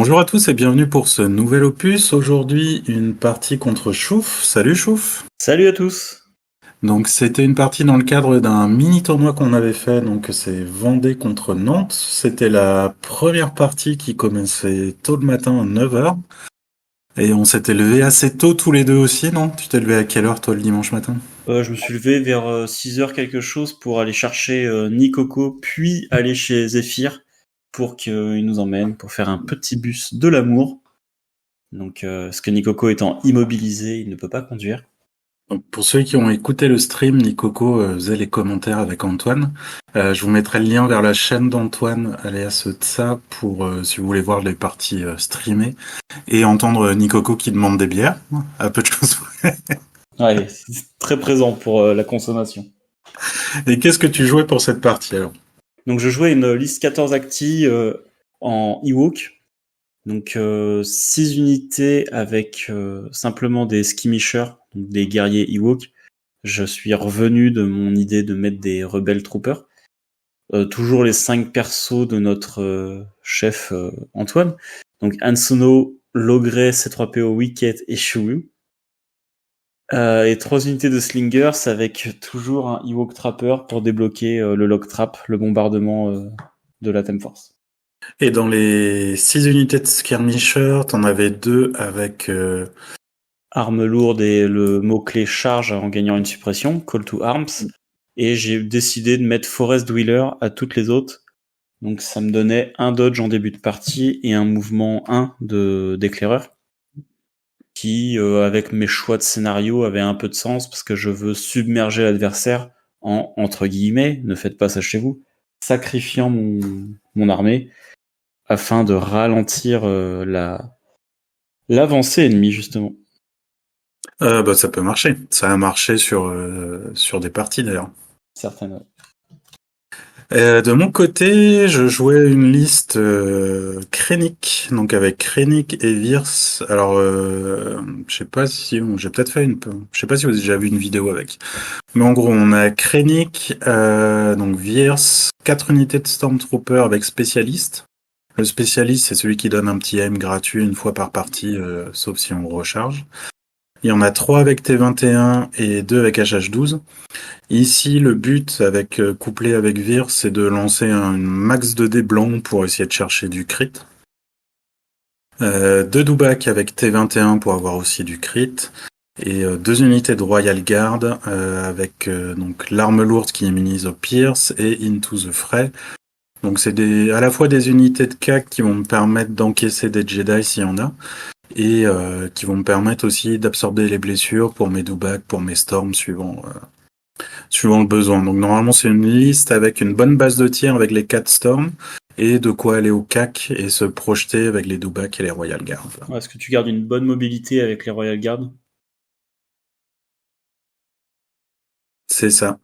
Bonjour à tous et bienvenue pour ce nouvel opus. Aujourd'hui, une partie contre Chouf. Salut Chouf. Salut à tous. Donc c'était une partie dans le cadre d'un mini tournoi qu'on avait fait, donc c'est Vendée contre Nantes. C'était la première partie qui commençait tôt le matin à 9h. Et on s'était levé assez tôt tous les deux aussi, non? Tu t'es levé à quelle heure toi le dimanche matin? Je me suis levé vers 6 heures quelque chose pour aller chercher Nicoco, puis aller chez Zéphyr pour qu'il nous emmène pour faire un petit bus de l'amour. Donc, parce que Nicoco étant immobilisé, il ne peut pas conduire. Donc, pour ceux qui ont écouté le stream, Nicoco faisait les commentaires avec Antoine. Je vous mettrai le lien vers la chaîne d'Antoine, alias Tsa, pour si vous voulez voir les parties streamées et entendre Nicoco qui demande des bières, à peu de choses. Ouais, c'est très présent pour la consommation. Et qu'est-ce que tu jouais pour cette partie alors? Donc, je jouais une liste 14 acti en Ewok. Donc 6 unités avec simplement des skirmishers, donc des guerriers Ewok. Je suis revenu de mon idée de mettre des rebelles troopers. Toujours les 5 persos de notre chef Antoine. Donc Hansono, Logray, C3PO, Wicket et Shuru. Et 3 unités de Slingers avec toujours un Ewok Trapper pour débloquer le Log Trap, le bombardement de la Time Force. Et dans les 6 unités de skirmisher, t'en avais 2 avec... Armes lourdes et le mot-clé charge en gagnant une suppression, Call to Arms. Et j'ai décidé de mettre Forest Dweller à toutes les autres. Donc ça me donnait un dodge en début de partie et un mouvement 1 d'éclaireur. Qui, avec mes choix de scénario, avait un peu de sens parce que je veux submerger l'adversaire en, entre guillemets, ne faites pas ça chez vous, sacrifiant mon armée afin de ralentir l'avancée ennemie, justement. bah ça peut marcher. Ça a marché sur des parties d'ailleurs. Certaines. De mon côté, je jouais une liste Krennic, donc avec Krennic et Virs. Alors, je sais pas si j'ai peut-être fait je sais pas si vous avez déjà vu une vidéo avec. Mais en gros, on a Krennic, donc Virs, 4 unités de Stormtrooper avec spécialiste. Le spécialiste, c'est celui qui donne un petit aim gratuit une fois par partie, sauf si on recharge. Il y en a 3 avec T21 et 2 avec HH12. Ici, le but, couplé avec Vir, c'est de lancer un max de dés blancs pour essayer de chercher du crit. 2 Dubak avec T21 pour avoir aussi du crit. Et 2 unités de Royal Guard avec donc l'arme lourde qui immunise au Pierce et Into the Fray. Donc c'est à la fois des unités de CAC qui vont me permettre d'encaisser des Jedi s'il y en a, et qui vont me permettre aussi d'absorber les blessures pour mes Dubak, pour mes Storms suivant le besoin. Donc normalement c'est une liste avec une bonne base de tir avec les 4 Storms et de quoi aller au CAC et se projeter avec les Dubak et les Royal Guard. Est-ce que tu gardes une bonne mobilité avec les Royal Guard? C'est ça.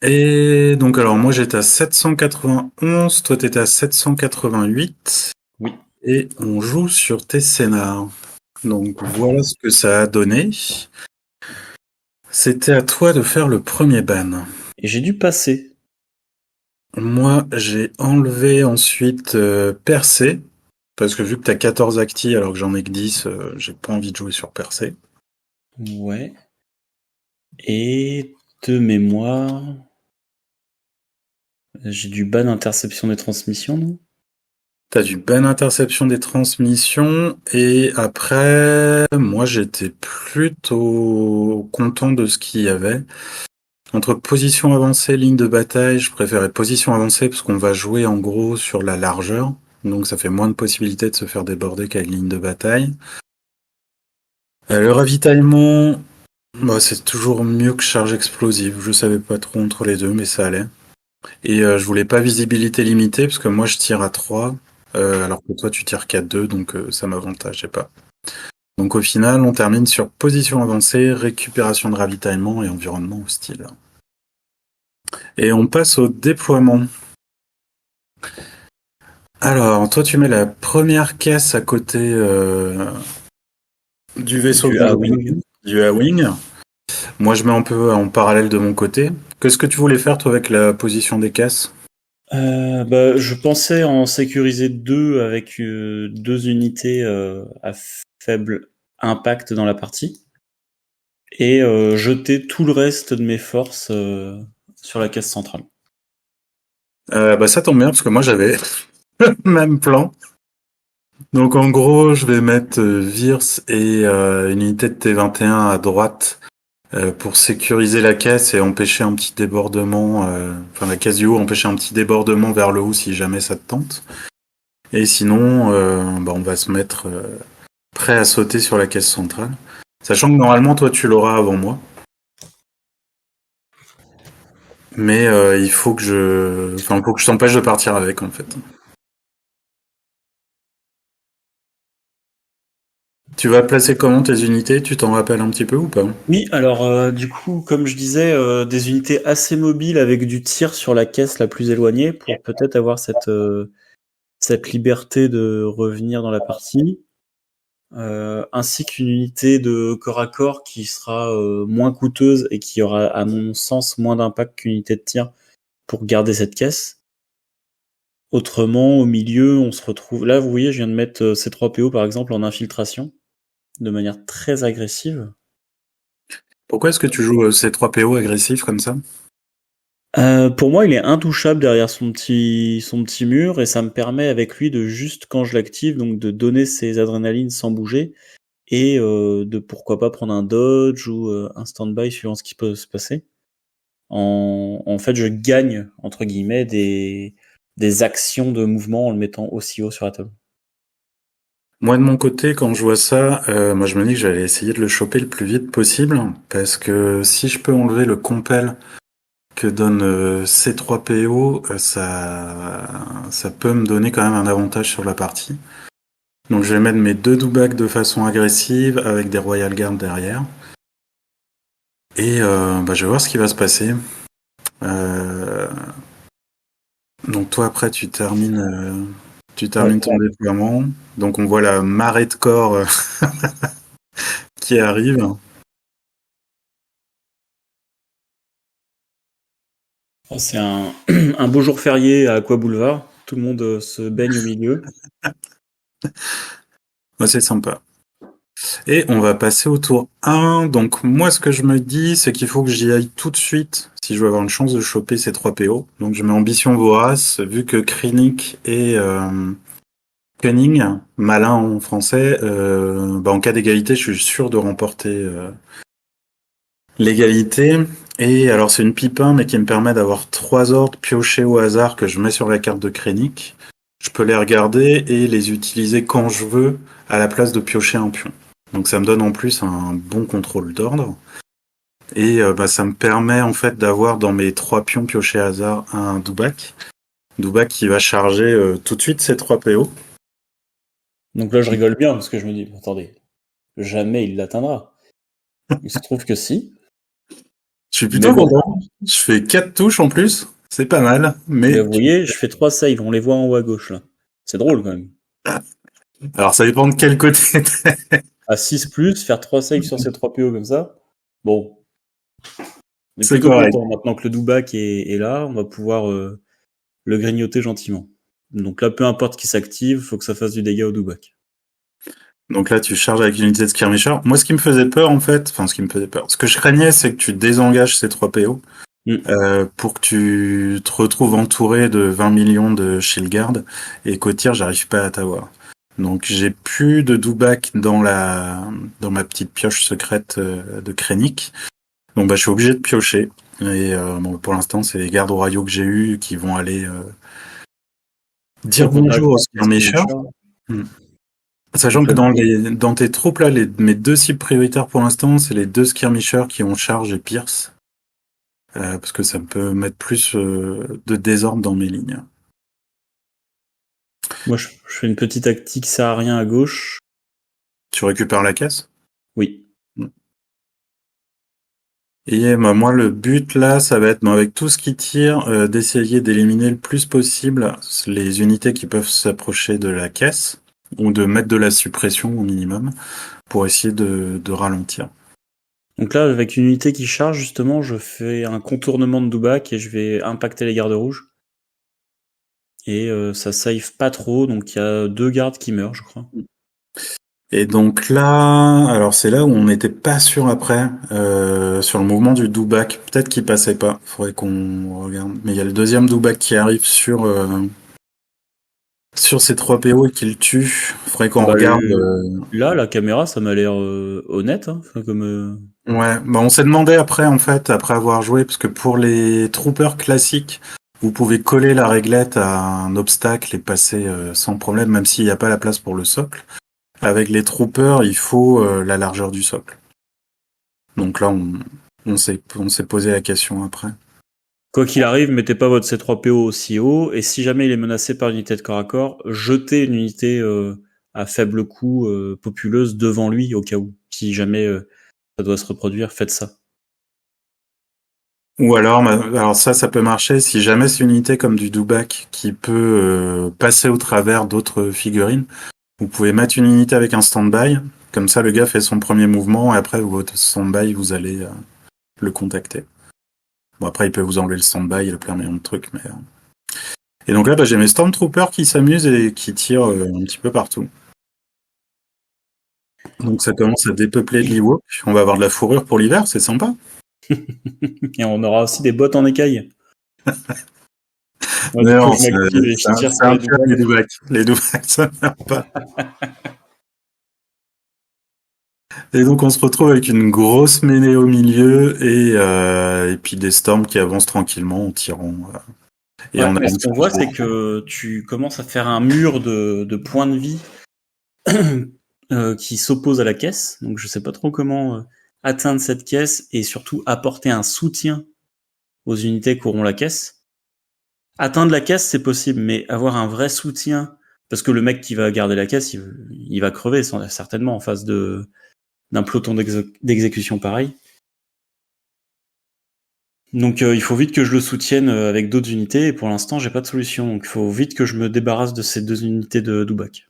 Et donc alors moi j'étais à 791, toi t'étais à 788. Oui. Et on joue sur tes scénars. Donc voilà ce que ça a donné. C'était à toi de faire le premier ban. Et j'ai dû passer. Moi j'ai enlevé ensuite Percé. Parce que vu que t'as 14 actis alors que j'en ai que 10, j'ai pas envie de jouer sur Percé. Ouais. Et de mémoire, j'ai du ban interception des transmissions, non? T'as du ban interception des transmissions, et après, moi j'étais plutôt content de ce qu'il y avait. Entre position avancée, ligne de bataille, je préférais position avancée parce qu'on va jouer en gros sur la largeur, donc ça fait moins de possibilités de se faire déborder qu'avec ligne de bataille. Le ravitaillement, bah, c'est toujours mieux que charge explosive, je savais pas trop entre les deux mais ça allait. Et je voulais pas visibilité limitée parce que moi je tire à 3, alors que toi tu tires qu'à 2, donc ça m'avantageait pas. Donc au final, on termine sur position avancée, récupération de ravitaillement et environnement hostile. Et on passe au déploiement. Alors, toi tu mets la première caisse à côté du vaisseau Du A-Wing. du A-Wing. Moi je mets un peu en parallèle de mon côté. Qu'est-ce que tu voulais faire toi avec la position des caisses? Je pensais en sécuriser deux avec deux unités à faible impact dans la partie et jeter tout le reste de mes forces sur la caisse centrale. Ça tombe bien parce que moi j'avais le même plan. Donc en gros, je vais mettre Virs et une unité de T21 à droite pour sécuriser la caisse et empêcher un petit débordement, enfin la caisse du haut, empêcher un petit débordement vers le haut si jamais ça te tente. Et sinon, on va se mettre prêt à sauter sur la caisse centrale. Sachant que normalement, toi, tu l'auras avant moi. Mais il faut que je t'empêche de partir avec, en fait. Tu vas placer comment tes unités? Tu t'en rappelles un petit peu ou pas? Oui, alors du coup, comme je disais, des unités assez mobiles avec du tir sur la caisse la plus éloignée pour peut-être avoir cette liberté de revenir dans la partie, ainsi qu'une unité de corps à corps qui sera moins coûteuse et qui aura, à mon sens, moins d'impact qu'une unité de tir pour garder cette caisse. Autrement, au milieu, on se retrouve... Là, vous voyez, je viens de mettre C3PO, par exemple, en infiltration, de manière très agressive. Pourquoi est-ce que tu joues C3PO agressif comme ça? Pour moi, il est intouchable derrière son petit mur et ça me permet avec lui de juste quand je l'active, donc de donner ses adrénalines sans bouger et de pourquoi pas prendre un dodge ou un stand-by suivant ce qui peut se passer. En fait, je gagne entre guillemets des actions de mouvement en le mettant aussi haut sur la table. Moi, de mon côté, quand je vois ça, moi je me dis que j'allais essayer de le choper le plus vite possible, parce que si je peux enlever le compel que donne C3PO, ça peut me donner quand même un avantage sur la partie. Donc je vais mettre mes deux doubacs de façon agressive avec des Royal Guard derrière. Et je vais voir ce qui va se passer. Euh, donc toi après tu Ouais. termines ton déploiement. Donc on voit la marée de corps qui arrive. Oh, c'est un, un beau jour férié à Aqua Boulevard. Tout le monde se baigne au milieu. Ouais, c'est sympa. Et on va passer au tour 1. Donc moi ce que je me dis c'est qu'il faut que j'y aille tout de suite si je veux avoir une chance de choper ces 3 PO. Donc je mets ambition vorace vu que Krennic et Cunning, malin en français, en cas d'égalité je suis sûr de remporter l'égalité. Et alors c'est une pipin mais qui me permet d'avoir 3 ordres piochés au hasard que je mets sur la carte de Krennic. Je peux les regarder et les utiliser quand je veux à la place de piocher un pion. Donc ça me donne en plus un bon contrôle d'ordre. Et ça me permet en fait d'avoir dans mes 3 pions piochés hasard un Dubak. Dubak qui va charger tout de suite ses 3 PO. Donc là, je rigole bien parce que je me dis, attendez, jamais il l'atteindra. Il se trouve que si. Je suis Mais plutôt bon, content. Je fais 4 touches en plus. C'est pas mal. mais Mais vous voyez, je fais 3 saves, on les voit en haut à gauche là. C'est drôle quand même. alors ça dépend de quel côté. À 6+, faire 3 saves sur ces 3 PO comme ça, bon, on est C'est plutôt correct. content. Maintenant que le Dubak est là, on va pouvoir le grignoter gentiment. Donc là, peu importe qui s'active, faut que ça fasse du dégât au Dubak. Donc là, tu charges avec une unité de skirmisher. Moi, ce qui me faisait peur, en fait, ce que je craignais, c'est que tu désengages ces 3 PO pour que tu te retrouves entouré de 20 millions de shield guard et qu'au tir, j'arrive pas à t'avoir. Donc j'ai plus de Dubak dans ma petite pioche secrète de Krennic. Donc je suis obligé de piocher. Et pour l'instant, c'est les gardes royaux que j'ai eus qui vont aller dire En contact bonjour aux avec les skirmishers. skirmishers. Sachant Donc que là, dans tes troupes là, mes deux cibles prioritaires pour l'instant, c'est les deux skirmishers qui ont Charge et Pierce, parce que ça peut mettre plus de désordre dans mes lignes. moi, je fais une petite tactique, ça sert à rien à gauche. Tu récupères la caisse. Oui. Et moi, le but là, ça va être avec tout ce qui tire, d'essayer d'éliminer le plus possible les unités qui peuvent s'approcher de la caisse ou de mettre de la suppression au minimum pour essayer de ralentir. Donc là, avec une unité qui charge, justement, je fais un contournement de Dubak et je vais impacter les gardes rouges. et ça save pas trop, donc il y a 2 gardes qui meurent, je crois. Et donc là, alors c'est là où on n'était pas sûr après, sur le mouvement du Dubak. Peut-être qu'il passait pas. Faudrait qu'on regarde. Mais il y a le deuxième Dubak qui arrive sur ces 3 PO et qui le tue. Faudrait qu'on Bah, regarde. là, la caméra, ça m'a l'air honnête, hein. Enfin, comme Ouais, bah on s'est demandé après, en fait, après avoir joué, parce que pour les troopers classiques, vous pouvez coller la réglette à un obstacle et passer sans problème, même s'il n'y a pas la place pour le socle. Avec les troopers, il faut la largeur du socle. Donc là, on s'est posé la question après. quoi qu'il arrive, mettez pas votre C3PO aussi haut, et si jamais il est menacé par une unité de corps à corps, jetez une unité à faible coût populeuse devant lui au cas où. Si jamais ça doit se reproduire, faites ça. Ou alors, alors ça peut marcher si jamais c'est une unité comme du Dubak qui peut passer au travers d'autres figurines. Vous pouvez mettre une unité avec un stand-by, comme ça le gars fait son premier mouvement et après votre stand-by vous allez le contacter. Bon après il peut vous enlever le stand-by et le plein million de trucs, mais et donc là j'ai mes Stormtroopers qui s'amusent et qui tirent un petit peu partout. Donc ça commence à dépeupler de l'Ewok. On va avoir de la fourrure pour l'hiver, c'est sympa. Et on aura aussi des bottes en écaille. Ouais, du coup, Non, je m'active et je tire c'est sur un les pire doubles. les Dubak. Les Dubak ça ne meurt pas. Et donc on se retrouve avec une grosse mêlée au milieu et puis des Storms qui avancent tranquillement en tirant. Et Ouais, on a mais ce qu'on voit, c'est que tu commences à faire un mur de points de vie qui s'oppose à la caisse. Donc je sais pas trop comment atteindre cette caisse et surtout apporter un soutien aux unités qui auront la caisse. Atteindre la caisse, c'est possible, mais avoir un vrai soutien, parce que le mec qui va garder la caisse, il va crever certainement en face d'un peloton d'exécution pareil. Donc il faut vite que je le soutienne avec d'autres unités, et pour l'instant j'ai pas de solution, donc il faut vite que je me débarrasse de ces 2 unités de Dubak.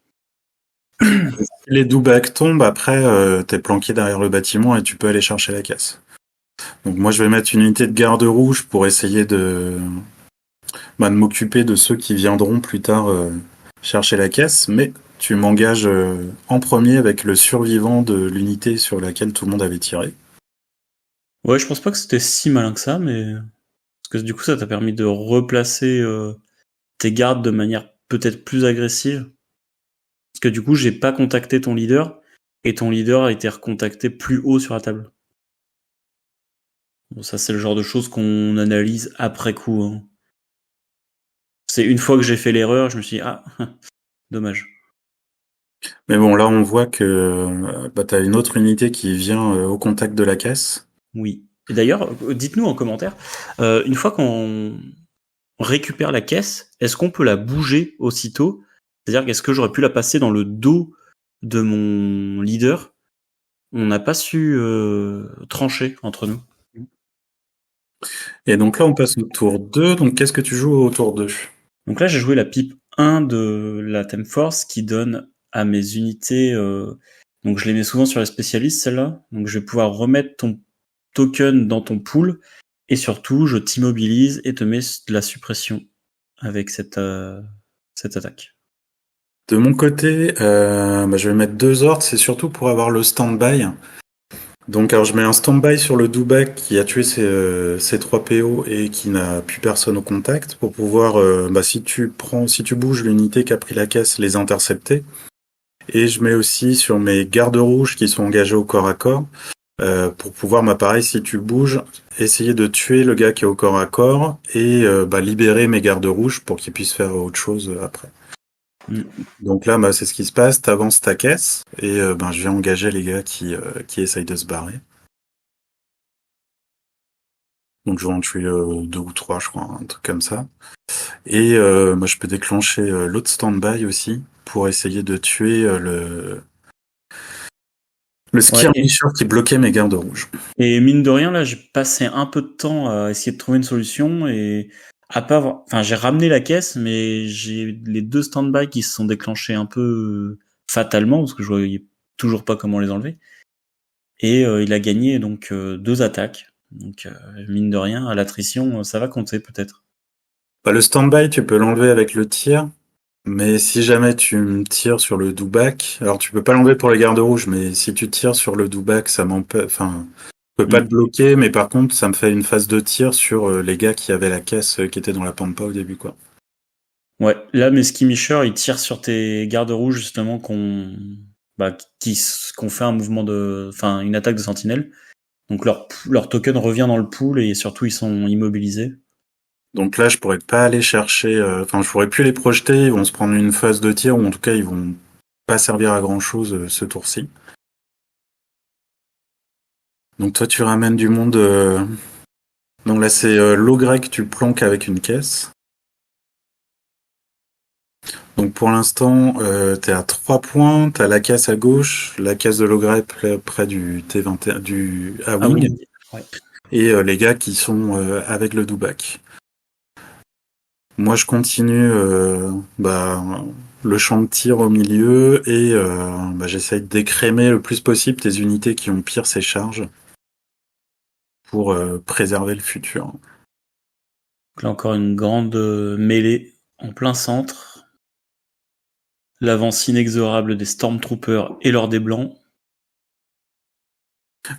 Les Dubak tombent, après t'es planqué derrière le bâtiment et tu peux aller chercher la caisse. Donc moi je vais mettre une unité de garde rouge pour essayer de m'occuper de ceux qui viendront plus tard chercher la caisse, mais tu m'engages en premier avec le survivant de l'unité sur laquelle tout le monde avait tiré. Ouais, je pense pas que c'était si malin que ça, mais parce que du coup ça t'a permis de replacer tes gardes de manière peut-être plus agressive. Parce que du coup j'ai pas contacté ton leader, et ton leader a été recontacté plus haut sur la table. Bon, ça c'est le genre de choses qu'on analyse après coup, hein. C'est une fois que j'ai fait l'erreur, je me suis dit, ah, dommage. Mais bon, là on voit que t'as une autre unité qui vient au contact de la caisse. Oui. Et d'ailleurs, dites-nous en commentaire, une fois qu'on récupère la caisse, est-ce qu'on peut la bouger aussitôt? C'est-à-dire qu'est-ce que j'aurais pu la passer dans le dos de mon leader? On n'a pas su trancher entre nous. Et donc là on passe au tour 2, donc qu'est-ce que tu joues au tour 2? Donc là, j'ai joué la pipe 1 de la Theme Force qui donne à mes unités... donc je les mets souvent sur les spécialistes, celle-là. Donc je vais pouvoir remettre ton token dans ton pool, et surtout, je t'immobilise et te mets de la suppression avec cette attaque. De mon côté, je vais mettre 2 ordres, c'est surtout pour avoir le stand-by. Donc alors je mets un stand-by sur le Dubak qui a tué ses 3 PO et qui n'a plus personne au contact pour pouvoir, si tu bouges l'unité qui a pris la caisse, les intercepter. Et je mets aussi sur mes gardes rouges qui sont engagés au corps à corps, pour pouvoir, pareil, si tu bouges, essayer de tuer le gars qui est au corps à corps et libérer mes gardes rouges pour qu'ils puissent faire autre chose après. Donc là, c'est ce qui se passe, t'avances ta caisse et je vais engager les gars qui essayent de se barrer. Donc je vais en tuer 2 ou 3, je crois, un truc comme ça. Et je peux déclencher l'autre stand-by aussi pour essayer de tuer le Ouais, skirmisher qui bloquait mes gardes rouges. et mine de rien, là, j'ai passé un peu de temps à essayer de trouver une solution, et à pas avoir... Enfin, j'ai ramené la caisse, mais j'ai les 2 stand-by qui se sont déclenchés un peu fatalement, parce que je voyais toujours pas comment les enlever. Et il a gagné donc 2 attaques. Donc mine de rien, à l'attrition, ça va compter peut-être. Bah, le stand-by, tu peux l'enlever avec le tir, mais si jamais tu me tires sur le do-back, alors tu peux pas l'enlever pour les gardes rouges, mais si tu tires sur le do-back, ça m'empêche, enfin, je peux pas te bloquer, mais par contre, ça me fait une phase de tir sur les gars qui avaient la caisse qui était dans la pampa au début, quoi. Ouais, là, mes skirmishers, ils tirent sur tes gardes rouges, justement, qu'on fait un mouvement enfin, une attaque de sentinelle. Donc leur token revient dans le pool et surtout, ils sont immobilisés. Donc là, je pourrais pas aller chercher, enfin, je pourrais plus les projeter, ils vont se prendre une phase de tir, ou en tout cas, ils vont pas servir à grand chose ce tour-ci. Donc toi, tu ramènes du monde. Donc là, c'est l'eau grecque, tu planques avec une caisse. Donc pour l'instant, t'es à 3 points, t'as la caisse à gauche, la caisse de l'eau grecque près du T21, du Ah A-Wing, oui, ouais. et les gars qui sont avec le Dubak. Moi, je continue le champ de tir au milieu et j'essaye d'écrémer le plus possible tes unités qui ont pire ces charges pour préserver le futur. Donc là, encore une grande mêlée en plein centre. L'avance inexorable des Stormtroopers et leurs des blancs.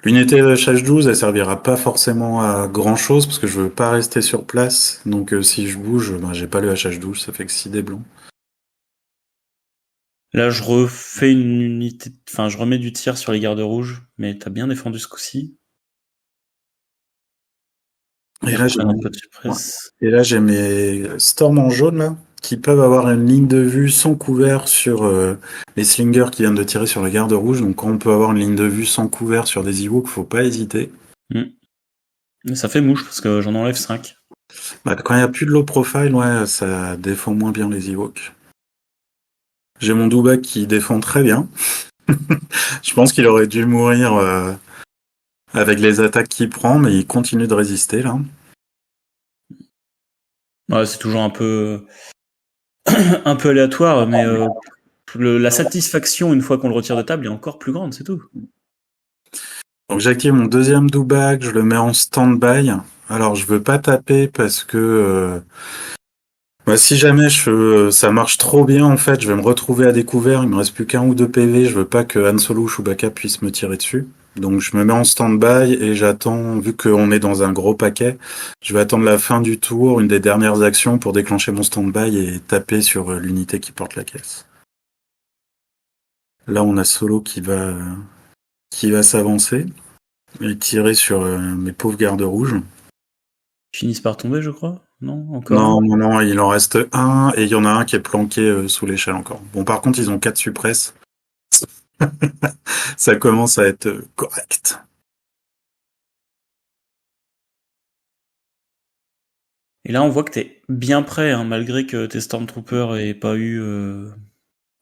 L'unité de HH12, elle servira pas forcément à grand chose parce que je veux pas rester sur place. Donc si je bouge, j'ai pas le HH12, ça fait que 6 dés blancs. Là, je refais une unité, enfin, je remets du tir sur les gardes rouges, mais t'as bien défendu ce coup-ci. Et là, j'ai mes Storms en jaune là, qui peuvent avoir une ligne de vue sans couvert sur les slingers qui viennent de tirer sur les gardes rouges. Donc quand on peut avoir une ligne de vue sans couvert sur des Ewoks, faut pas hésiter. Mais ça fait mouche parce que j'en enlève 5. Quand il n'y a plus de low profile, ouais, ça défend moins bien les Ewoks. J'ai mon Dubak qui défend très bien. Je pense qu'il aurait dû mourir avec les attaques qu'il prend, mais il continue de résister là. Ouais, c'est toujours un peu un peu aléatoire, mais la satisfaction une fois qu'on le retire de table est encore plus grande, c'est tout. Donc j'active mon deuxième Dubak, je le mets en stand-by. Alors je veux pas taper parce que si jamais ça marche trop bien en fait, je vais me retrouver à découvert, il me reste plus qu'un ou deux PV, je veux pas que Han Solo ou Chewbacca puissent me tirer dessus. Donc je me mets en stand-by et j'attends, vu qu'on est dans un gros paquet, je vais attendre la fin du tour, une des dernières actions pour déclencher mon stand-by et taper sur l'unité qui porte la caisse. Là on a Solo qui va s'avancer et tirer sur mes pauvres gardes rouges. Ils finissent par tomber, je crois. Non, encore Non, il en reste un et il y en a un qui est planqué sous l'échelle encore. Bon, par contre, ils ont 4 suppresses. Ça commence à être correct. Et là, on voit que t'es bien prêt, hein, malgré que tes Stormtroopers aient pas eu...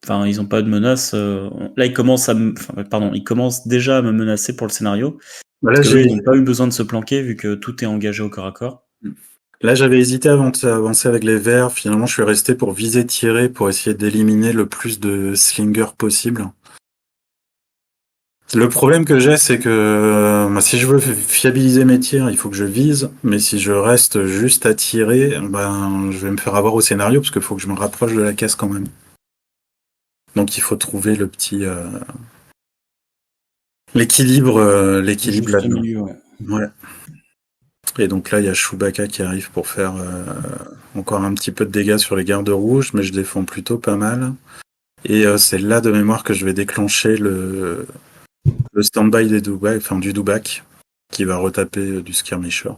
Enfin, ils ont pas eu de menace. Là, ils commencent ils commencent déjà à me menacer pour le scénario. Là, Parce que eux, ils n'ont pas eu besoin de se planquer vu que tout est engagé au corps à corps. Là, j'avais hésité à avancer avec les verts. Finalement, je suis resté pour viser tirer pour essayer d'éliminer le plus de slingers possible. Le problème que j'ai, c'est que si je veux fiabiliser mes tirs, il faut que je vise. Mais si je reste juste à tirer, je vais me faire avoir au scénario parce qu'il faut que je me rapproche de la caisse quand même. Donc il faut trouver le petit l'équilibre là-dedans. Milieu, ouais. Ouais. Et donc là, il y a Chewbacca qui arrive pour faire encore un petit peu de dégâts sur les gardes rouges, mais je défends plutôt pas mal. Et c'est là de mémoire que je vais déclencher le stand-by du Dubak, qui va retaper du skirmisher.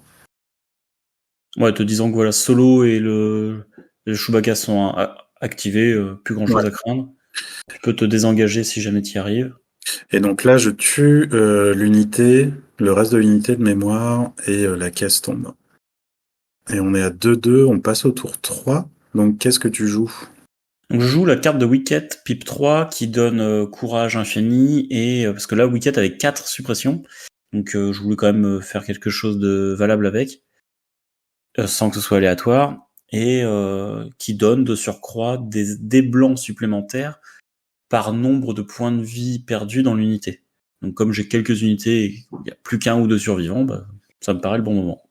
Ouais, te disant que voilà, Solo et le Chewbacca sont activés, plus grand chose à craindre. Tu peux te désengager si jamais tu y arrives. Et donc là, je tue l'unité, le reste de l'unité de mémoire, et la caisse tombe. Et on est à 2-2, on passe au tour 3. Donc qu'est-ce que tu joues ? Donc je joue la carte de Wicket, Pipe 3, qui donne courage infini, et parce que là, Wicket avait 4 suppressions, donc je voulais quand même faire quelque chose de valable avec, sans que ce soit aléatoire, et qui donne de surcroît des blancs supplémentaires par nombre de points de vie perdus dans l'unité. Donc comme j'ai quelques unités et il n'y a plus qu'un ou deux survivants, ça me paraît le bon moment.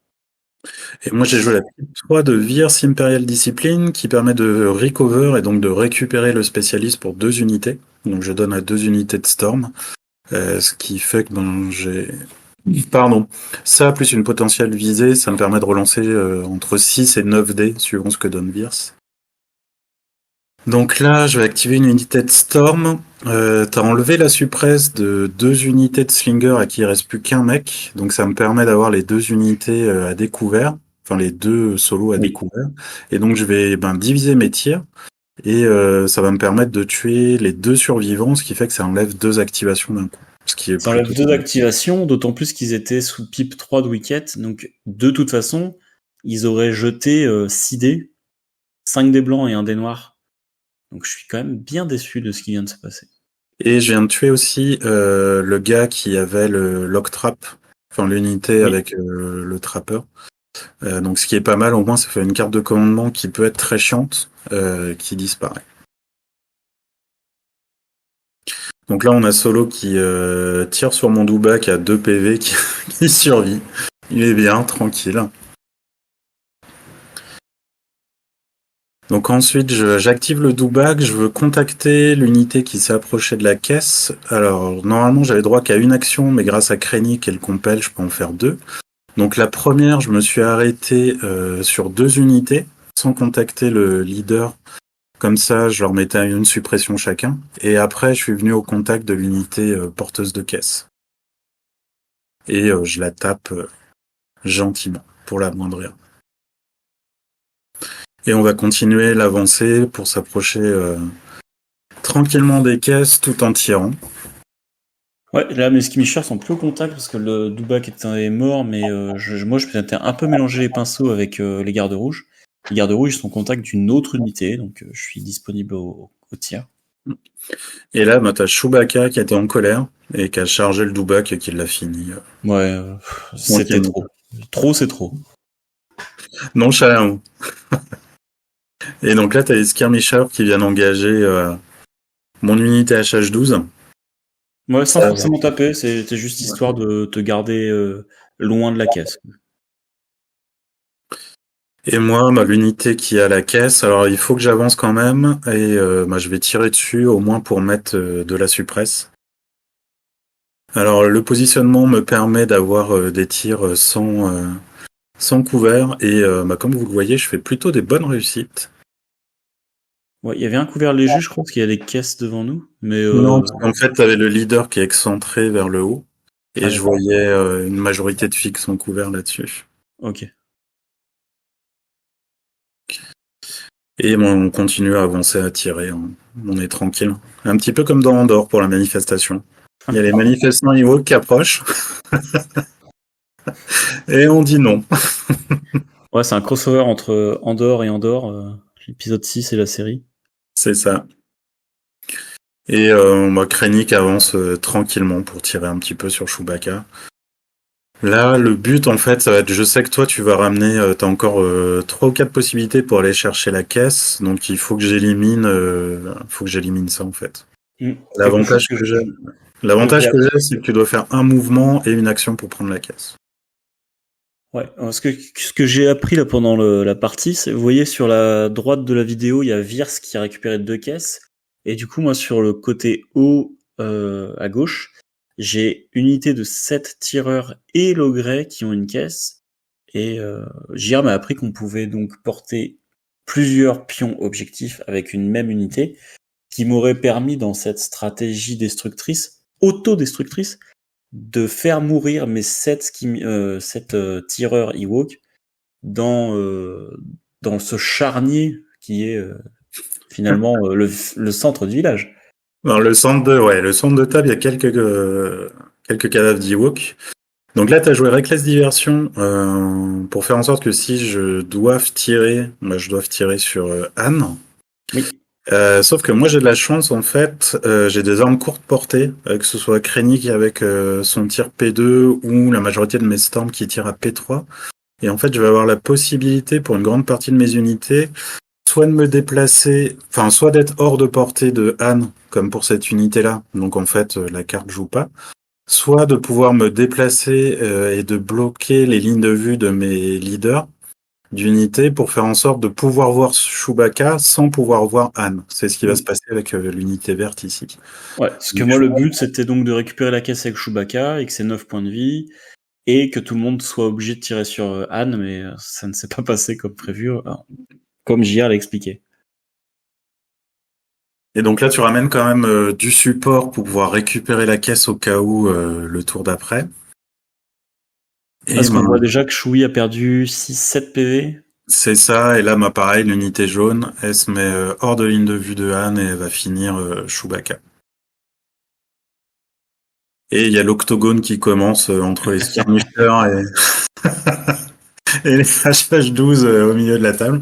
Et moi, j'ai joué la type 3 de Vir's Imperial Discipline qui permet de recover et donc de récupérer le spécialiste pour 2 unités. Donc, je donne à 2 unités de Storm. Ce qui fait que Pardon. Ça, plus une potentielle visée, ça me permet de relancer entre 6 et 9 dés, suivant ce que donne Vir's. Donc là, je vais activer une unité de Storm. T'as enlevé la suppresse de 2 unités de Slinger à qui il reste plus qu'un mec. Donc ça me permet d'avoir les 2 unités à découvert. Enfin, les 2 solos à Oui. découvert. Et donc je vais diviser mes tirs. Et ça va me permettre de tuer les 2 survivants, ce qui fait que ça enlève 2 activations d'un coup. Ce qui est Ça enlève plutôt 2 activations, d'autant plus qu'ils étaient sous pipe 3 de Wicket. Donc, de toute façon, ils auraient jeté 6 dés, 5 dés blancs et 1 dé noir. Donc, je suis quand même bien déçu de ce qui vient de se passer. Et je viens de tuer aussi le gars qui avait le lock trap, enfin l'unité Oui. avec le trapper. Donc ce qui est pas mal, au moins ça fait une carte de commandement qui peut être très chiante, qui disparaît. Donc là on a Solo qui tire sur mon Douba qui a 2 PV qui survit. Il est bien, tranquille. Donc ensuite j'active le Doubac, je veux contacter l'unité qui s'est approchée de la caisse. Alors normalement j'avais droit qu'à une action, mais grâce à Krennic et le compel, je peux en faire 2. Donc la première, je me suis arrêté sur 2 unités, sans contacter le leader. Comme ça, je leur mettais une suppression chacun. Et après, je suis venu au contact de l'unité porteuse de caisse. Et je la tape gentiment, pour l'amoindrir. Et on va continuer l'avancée pour s'approcher tranquillement des caisses tout en tirant. Ouais, là, mes skirmishers sont plus au contact parce que le Doubac est mort, mais moi, je m'étais un peu mélangé les pinceaux avec les gardes rouges. Les gardes rouges sont au contact d'une autre unité, donc je suis disponible au tir. Et là, t'as Chewbacca qui était en colère et qui a chargé le Doubac et qui l'a fini. Ouais, c'était trop. Trop, c'est trop. Nonchalant. Et donc là, t'as les skirmishers qui viennent engager mon unité HH12. Ouais, sans forcément taper, c'était juste histoire de te garder loin de la caisse. Et moi, l'unité qui est à la caisse, alors il faut que j'avance quand même, et je vais tirer dessus au moins pour mettre de la suppresse. Alors le positionnement me permet d'avoir des tirs sans couvert, et comme vous le voyez, je fais plutôt des bonnes réussites. Ouais, il y avait un couvert léger, je crois, parce qu'il y a des caisses devant nous, mais Non, parce qu'en fait, t'avais le leader qui est excentré vers le haut, et je voyais une majorité de filles sans couvert là-dessus. Ok. Et on continue à avancer, à tirer, on est tranquille. Un petit peu comme dans Andorre pour la manifestation. Il y a les manifestants Ewok qui approchent, et on dit non. Ouais, c'est un crossover entre Andorre et Andorre, l'épisode 6 et la série. C'est ça. Et Krennic avance tranquillement pour tirer un petit peu sur Chewbacca. Là, le but, en fait, ça va être, je sais que toi, tu vas ramener, t'as encore 3 ou 4 possibilités pour aller chercher la caisse, donc il faut que j'élimine ça, en fait. L'avantage que j'ai, c'est que tu dois faire un mouvement et une action pour prendre la caisse. Ouais, ce que j'ai appris là pendant la partie, c'est, vous voyez sur la droite de la vidéo, il y a Vir's qui a récupéré 2 caisses, et du coup, moi, sur le côté haut, à gauche, j'ai une unité de 7 tireurs et Logray qui ont une caisse, et JR m'a appris qu'on pouvait donc porter plusieurs pions objectifs avec une même unité, qui m'aurait permis dans cette stratégie destructrice, autodestructrice, de faire mourir mes 7 tireurs Ewok dans ce charnier qui est finalement le centre du village. Alors, le centre de table, il y a quelques cadavres d'Ewok. Donc là, tu as joué Reckless Diversion pour faire en sorte que si je dois tirer, je dois tirer sur Anne. Oui. Sauf que moi j'ai de la chance en fait, j'ai des armes courte portée, que ce soit Krennic avec son tir P2 ou la majorité de mes Storms qui tirent à P3. Et en fait je vais avoir la possibilité pour une grande partie de mes unités, soit de me déplacer, soit d'être hors de portée de Anne, comme pour cette unité-là, donc en fait la carte joue pas, soit de pouvoir me déplacer et de bloquer les lignes de vue de mes leaders d'unité pour faire en sorte de pouvoir voir Chewbacca sans pouvoir voir Anne. C'est ce qui va se passer avec l'unité verte ici. Ouais, parce que moi, le but, c'était donc de récupérer la caisse avec Chewbacca, avec ses 9 points de vie, et que tout le monde soit obligé de tirer sur Anne, mais ça ne s'est pas passé comme prévu, comme JR l'a expliqué. Et donc là, tu ramènes quand même du support pour pouvoir récupérer la caisse au cas où le tour d'après. Parce qu'on voit déjà que Chewie a perdu 6-7 PV. C'est ça, et là, pareil, l'unité jaune, elle se met hors de ligne de vue de Han et elle va finir Chewbacca. Et il y a l'octogone qui commence entre les skirmishers et les HH-12 au milieu de la table.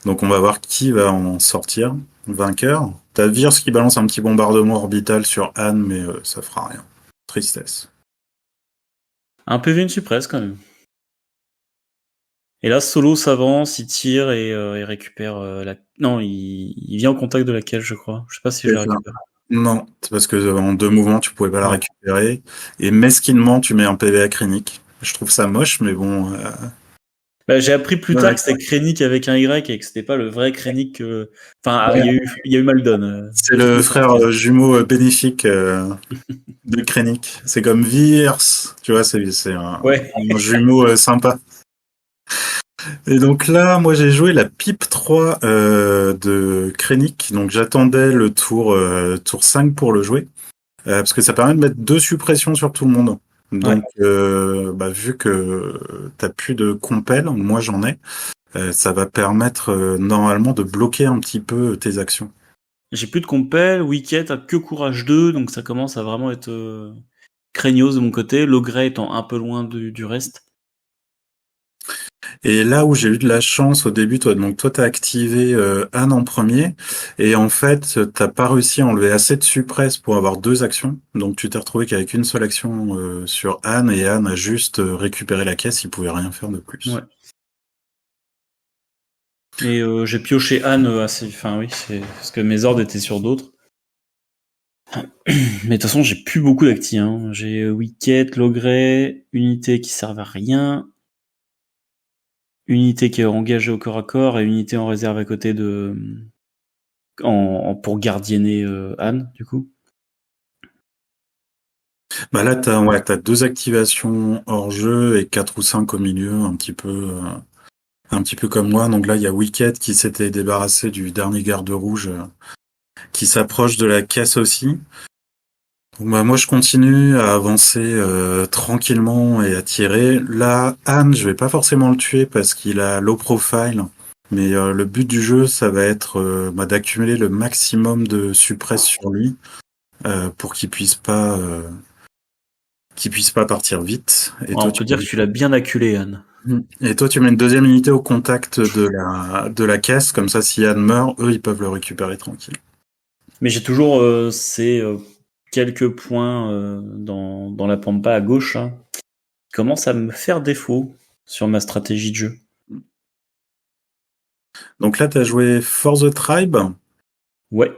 Donc on va voir qui va en sortir vainqueur. T'as Virce qui balance un petit bombardement orbital sur Han, mais ça fera rien. Tristesse. Un PV, une suppresse quand même. Et là, Solo s'avance, il tire et il récupère la... Non, il vient en contact de la caisse, je crois. Je sais pas si je la récupère. Non, c'est parce que en 2 mouvements, tu pouvais pas la récupérer. Et mesquinement, tu mets un PV à Krennic. Je trouve ça moche, mais bon... Bah, j'ai appris plus tard que c'était Krennic avec un Y et que c'était pas le vrai Krennic. Enfin, il y a eu Maldon. C'est le frère jumeau bénéfique de Krennic. C'est comme Virce, tu vois, c'est un jumeau sympa. Et donc là, moi j'ai joué la pipe 3 de Krennic, donc j'attendais le tour 5 pour le jouer, parce que ça permet de mettre 2 suppressions sur tout le monde. Donc vu que t'as plus de compel, moi j'en ai, ça va permettre normalement de bloquer un petit peu tes actions. J'ai plus de compel, Wicket a que courage 2, donc ça commence à vraiment être craignos de mon côté, Logray étant un peu loin du reste. Et là où j'ai eu de la chance au début, toi t'as activé Anne en premier, et en fait t'as pas réussi à enlever assez de suppresse pour avoir 2 actions, donc tu t'es retrouvé qu'avec une seule action sur Anne, et Anne a juste récupéré la caisse, il pouvait rien faire de plus. Ouais. Et j'ai pioché Anne assez... Enfin oui, c'est parce que mes ordres étaient sur d'autres. Mais de toute façon, j'ai plus beaucoup d'acti. Hein. J'ai Wicket, Logray, unité qui servent à rien, unité qui est engagée au corps à corps et unité en réserve à côté de... pour gardienner Anne, du coup. Bah là, t'as 2 activations hors jeu et 4 ou 5 au milieu, un petit peu comme moi. Donc là, il y a Wicket qui s'était débarrassé du dernier garde rouge, qui s'approche de la caisse aussi. Donc moi, je continue à avancer tranquillement et à tirer. Là, Anne, je vais pas forcément le tuer parce qu'il a low profile. Mais le but du jeu, ça va être d'accumuler le maximum de suppresse sur lui pour qu'il puisse pas partir vite. Et toi, on peut dire que tu l'as bien acculé, Anne. Et toi, tu mets une deuxième unité au contact de la caisse, comme ça, si Anne meurt, eux, ils peuvent le récupérer tranquille. Mais j'ai toujours ces quelques points dans la pampa à gauche hein, qui commencent à me faire défaut sur ma stratégie de jeu. Donc là, t'as joué For the Tribe. Ouais.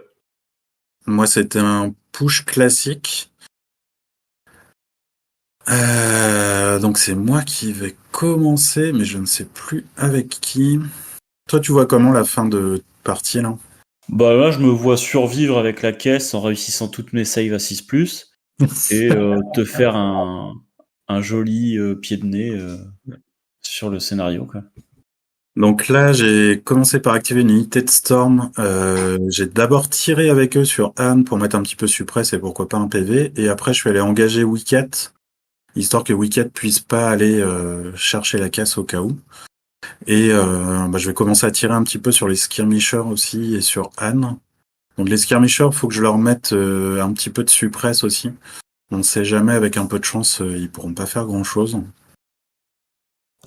Moi, c'était un push classique. Donc c'est moi qui vais commencer, mais je ne sais plus avec qui. Toi, tu vois comment la fin de partie, là? Bah là, je me vois survivre avec la caisse en réussissant toutes mes saves à 6+, et te faire un joli pied de nez sur le scénario, quoi. Donc là, j'ai commencé par activer une unité de Storm. J'ai d'abord tiré avec eux sur Anne pour mettre un petit peu suppresse et pourquoi pas un PV. Et après, je suis allé engager Wicket, histoire que Wicket puisse pas aller chercher la caisse au cas où. Et je vais commencer à tirer un petit peu sur les skirmishers aussi et sur Anne. Donc les skirmishers, faut que je leur mette un petit peu de suppresse aussi. On ne sait jamais, avec un peu de chance, ils pourront pas faire grand-chose.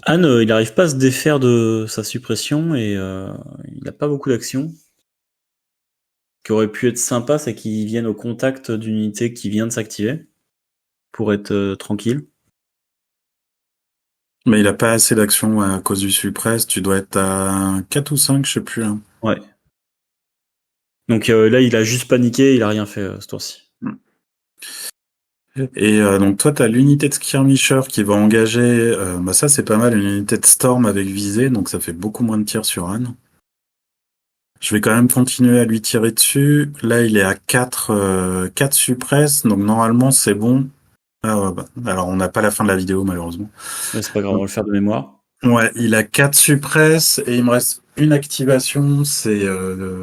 Anne, il n'arrive pas à se défaire de sa suppression et il n'a pas beaucoup d'actions. Ce qui aurait pu être sympa, c'est qu'il vienne au contact d'une unité qui vient de s'activer pour être tranquille. Mais il a pas assez d'actions à cause du suppresse. Tu dois être à 4 ou 5, je sais plus. Hein. Ouais. Donc là, il a juste paniqué, il a rien fait ce tour-ci. Et donc toi, tu as l'unité de skirmisher qui va engager, ça c'est pas mal, une unité de storm avec visée, donc ça fait beaucoup moins de tirs sur Anne. Je vais quand même continuer à lui tirer dessus. Là, il est à 4 suppresses, donc normalement c'est bon. Ah ouais, alors on n'a pas la fin de la vidéo malheureusement. Mais c'est pas grave, on va le faire de mémoire. Ouais, il a 4 suppresses et il me reste une activation, c'est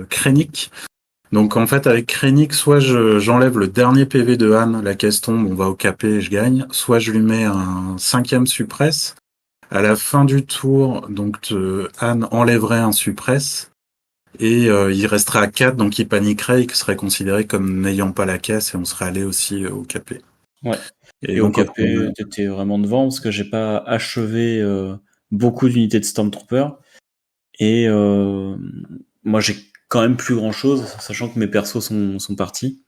Krennic. Donc en fait avec Krennic, soit j'enlève le dernier PV de Anne, la caisse tombe, on va au KP et je gagne, soit je lui mets un 5e suppresse. À la fin du tour, donc Anne enlèverait un suppresse et il resterait à 4, donc il paniquerait et serait considéré comme n'ayant pas la caisse et on serait allé aussi au KP. Ouais. Et au donc KP, t'étais vraiment devant parce que j'ai pas achevé beaucoup d'unités de Stormtrooper. Et moi, j'ai quand même plus grand chose, sachant que mes persos sont partis.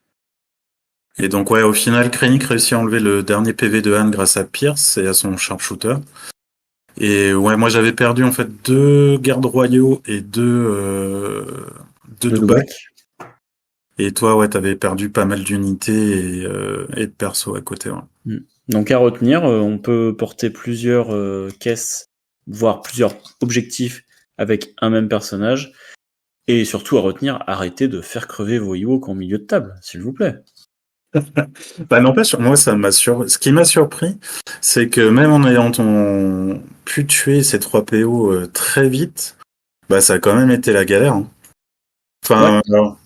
Et donc ouais, au final, Krennic réussit à enlever le dernier PV de Anne grâce à Pierce et à son sharpshooter. Et ouais, moi j'avais perdu en fait 2 gardes royaux et 2 Dewback. Et toi, ouais, t'avais perdu pas mal d'unités et de persos à côté. Ouais. Donc à retenir, on peut porter plusieurs caisses, voire plusieurs objectifs avec un même personnage. Et surtout à retenir, arrêtez de faire crever vos Ewoks en milieu de table, s'il vous plaît. Bah n'empêche, moi ce qui m'a surpris, c'est que même en ayant pu tuer ces 3 PO très vite, bah ça a quand même été la galère. Hein. Enfin,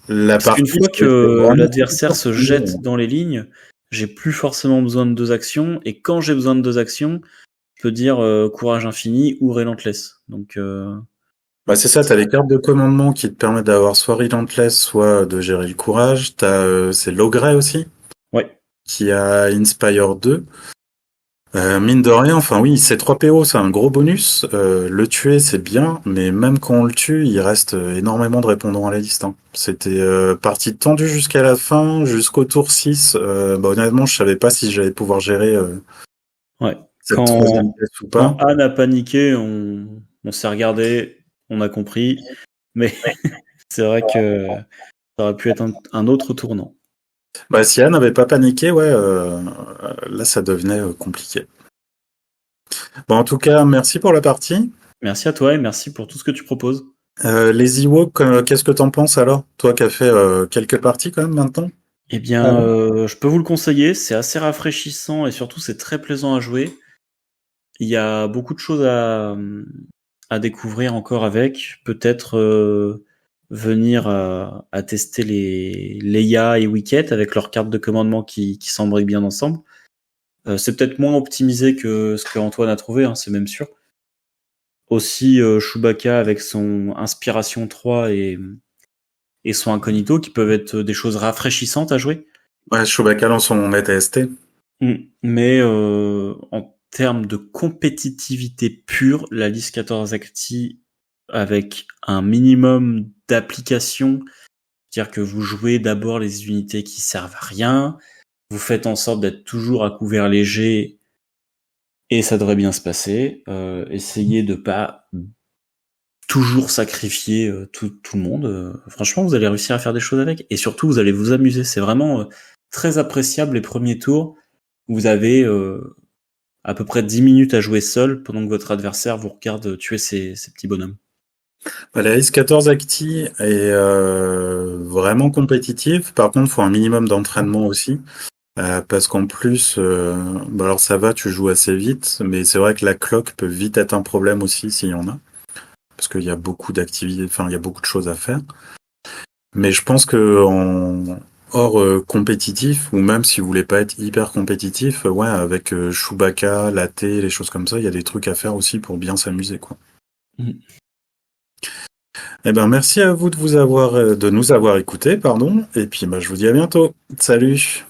la Parce qu'une partie, fois que l'adversaire se jette dans les lignes, j'ai plus forcément besoin de 2 actions, et quand j'ai besoin de 2 actions, je peux dire courage infini ou relentless. Donc bah c'est ça, t'as les cartes de commandement qui te permettent d'avoir soit relentless, soit de gérer le courage. T'as c'est Logray aussi. Ouais. Qui a Inspire 2. Mine de rien, enfin oui, c'est 3 PO, c'est un gros bonus. Le tuer, c'est bien, mais même quand on le tue, il reste énormément de répondants à la liste. Hein. C'était partie tendue jusqu'à la fin, jusqu'au tour 6. Honnêtement, je savais pas si j'allais pouvoir gérer cette 3e pièce ou pas. Quand Anne a paniqué, on s'est regardé, on a compris, mais c'est vrai que ça aurait pu être un autre tournant. Bah, si Anne n'avait pas paniqué, ouais, là ça devenait compliqué. Bon, en tout cas, merci pour la partie. Merci à toi et merci pour tout ce que tu proposes. Les Ewoks, qu'est-ce que t'en penses alors? Toi qui as fait quelques parties quand même maintenant? Eh bien, je peux vous le conseiller, c'est assez rafraîchissant et surtout c'est très plaisant à jouer. Il y a beaucoup de choses à découvrir encore avec. Peut-être venir à tester les Leia et Wicket avec leurs cartes de commandement qui s'embriquent bien ensemble. C'est peut-être moins optimisé que ce que Antoine a trouvé, hein, c'est même sûr. Aussi Chewbacca avec son Inspiration 3 et son Incognito qui peuvent être des choses rafraîchissantes à jouer. Ouais, Chewbacca dans son ATST. Mais en termes de compétitivité pure, la liste 14 Acti avec un minimum d'applications, c'est-à-dire que vous jouez d'abord les unités qui servent à rien, vous faites en sorte d'être toujours à couvert léger et ça devrait bien se passer. Essayez de pas toujours sacrifier tout le monde. Franchement, vous allez réussir à faire des choses avec et surtout vous allez vous amuser. C'est vraiment très appréciable les premiers tours. Vous avez à peu près 10 minutes à jouer seul pendant que votre adversaire vous regarde tuer ces petits bonhommes. La S14 Acti est vraiment compétitive. Par contre, il faut un minimum d'entraînement aussi. Parce qu'en plus, alors ça va, tu joues assez vite, mais c'est vrai que la cloque peut vite être un problème aussi s'il y en a. Parce qu'il y a beaucoup d'activités, enfin il y a beaucoup de choses à faire. Mais je pense que hors compétitif, ou même si vous voulez pas être hyper compétitif, ouais, avec Chewbacca, Latte, les choses comme ça, il y a des trucs à faire aussi pour bien s'amuser, quoi. Eh ben, merci à vous de nous avoir écoutés, pardon. Et puis, je vous dis à bientôt. Salut.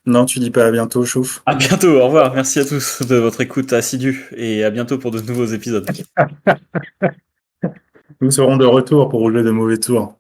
Non, tu dis pas à bientôt, Chouf. À bientôt, au revoir. Merci à tous de votre écoute assidue et à bientôt pour de nouveaux épisodes. Nous serons de retour pour rouler de mauvais tours.